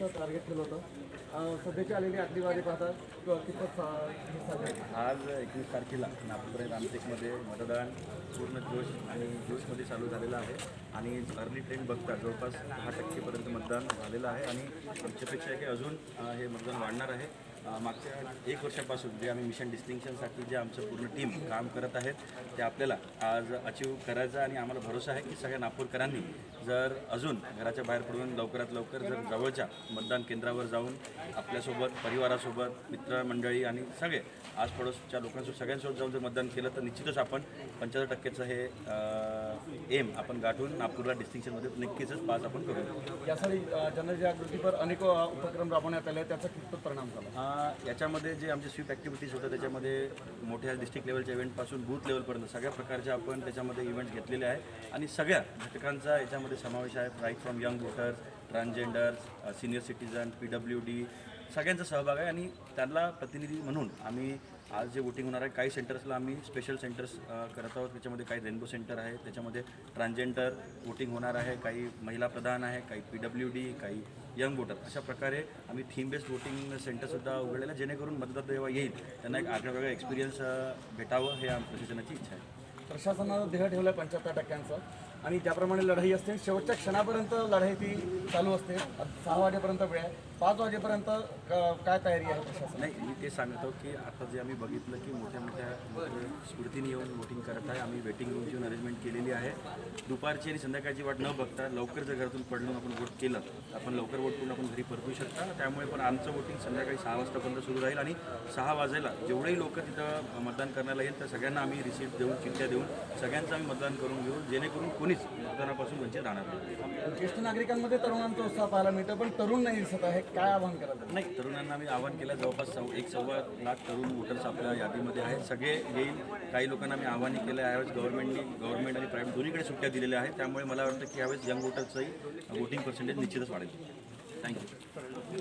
Target केलं होतं. सध्याची आलेली आकडेवारी पाहता कितपत आज 21 तारखेला नागपूर रामटेकमध्ये मतदान पूर्ण जोश आणि जोशमध्ये चालू झालेलं आहे आणि अर्ली ट्रेंड बघता जवळपास 10% मतदान झालेलं आहे आणि आमची अपेक्षा आहे की अजून हे मतदान वाढणार आहे. मागच्या 1 वर्षापासून जे आम्ही मिशन डिस्टिंक्शनसाठी जे आमचं पूर्ण टीम काम करत आहेत ते आपल्याला आज अचीव करायचं आणि आम्हाला भरोसा आहे की सगळ्या नागपूरकरांनी जर अजून घराच्या बाहेर पडून लवकरात लवकर जर जवळच्या मतदान केंद्रावर जाऊन आपल्यासोबत परिवारासोबत मित्रमंडळी आणि सगळे आसपडोसच्या लोकांसोबत सगळ्यांसोबत जाऊन जर मतदान केलं तर निश्चितच आपण 75%चं हे एम आपण गाठून नागपूरला डिस्टिंक्शनमध्ये नक्कीच पास आपण करू. यासाठी जनजागृतीपर अनेक उपक्रम राबवण्यात आले, त्याचा कितपत परिणाम झाला? याच्यामध्ये जे आमचे स्वीप ॲक्टिव्हिटीज होतात त्याच्यामध्ये मोठ्या डिस्ट्रिक्ट लेवलच्या इव्हेंटपासून बूथ लेवलपर्यंत सगळ्या प्रकारचे आपण त्याच्यामध्ये इव्हेंट्स घेतलेले आहे आणि सगळ्या घटकांचा याच्यामध्ये समावेश आहे. Right from young voters, transgenders, senior citizen, PWD सगळ्यांचा सहभाग आहे आणि त्यांना प्रतिनिधी म्हणून आम्ही आज जे वोटिंग होणार आहे काही सेंटर्सला आम्ही स्पेशल सेंटर्स करत आहोत. त्याच्यामध्ये काही रेनबो सेंटर आहे, त्याच्यामध्ये ट्रान्सजेंडर वोटिंग होणार आहे, काही महिला प्रधान आहे, काही PWD, काही यंग वोटर. अशा प्रकारे आम्ही थीम बेस्ड वोटिंग सेंटरसुद्धा उघडलेलं आहे जेणेकरून मतदार जेव्हा येईल त्यांना एक आगळावेगळा एक्सपिरियन्स भेटावं हे प्रशासनाची इच्छा आहे. प्रशासनानं ध्येय ठेवलं 75% आणि ज्याप्रमाणे लढाई असते शेवटच्या क्षणापर्यंत लढाई ती चालू असते. 6 वाजेपर्यंत वेळ आहे, 5 वाजेपर्यंत काय तयारी आहे प्रशासन? नाही, मी ते सांगतो की आता जे आम्ही बघितलं की मोठ्या स्फूर्तीने येऊन वोटिंग करत आहे. आम्ही वेटिंग रूमची अरेंजमेंट केलेली आहे. दुपारची आणि संध्याकाळची वाट न बघता लवकर जर घरातून पडून आपण वोट केलं आपण लवकर वोट करून आपण घरी परतू शकता. त्यामुळे पण आमचं वोटिंग संध्याकाळी 6 वाजतापर्यंत सुरू राहील आणि 6 वाजायला जेवढेही लोक तिथं मतदान करण्याला येईल त्या सगळ्यांना आम्ही रिसिप्ट देऊन चिठ्ठ्या देऊन सगळ्यांचं आम्ही मतदान करून घेऊ जेणेकरून कोणीच मतदानापासून वंचित राहणार नाही. ज्येष्ठ नागरिकांमध्ये तरुणांचा उत्साह पाहायला मिळतो, पण तरुण नाही दिसत आहे. काय आवाहन करायचं? नाही, तरुणांना आम्ही आवाहन केलं. जवळपास 1.25 लाख तरुण वोटर्स आपल्या यादीमध्ये आहेत. सगळे येईल. काही लोकांना आम्ही आवाहन केलं आहे. यावेळेस गव्हर्नमेंट आणि प्रायव्हेट दोन्हीकडे सुट्ट्या दिलेल्या आहेत. त्यामुळे मला वाटतं की यावेळेस यंग वोटर्सचंही वोटिंग पर्सेंटेज निश्चितच वाढेल. थँक्यू.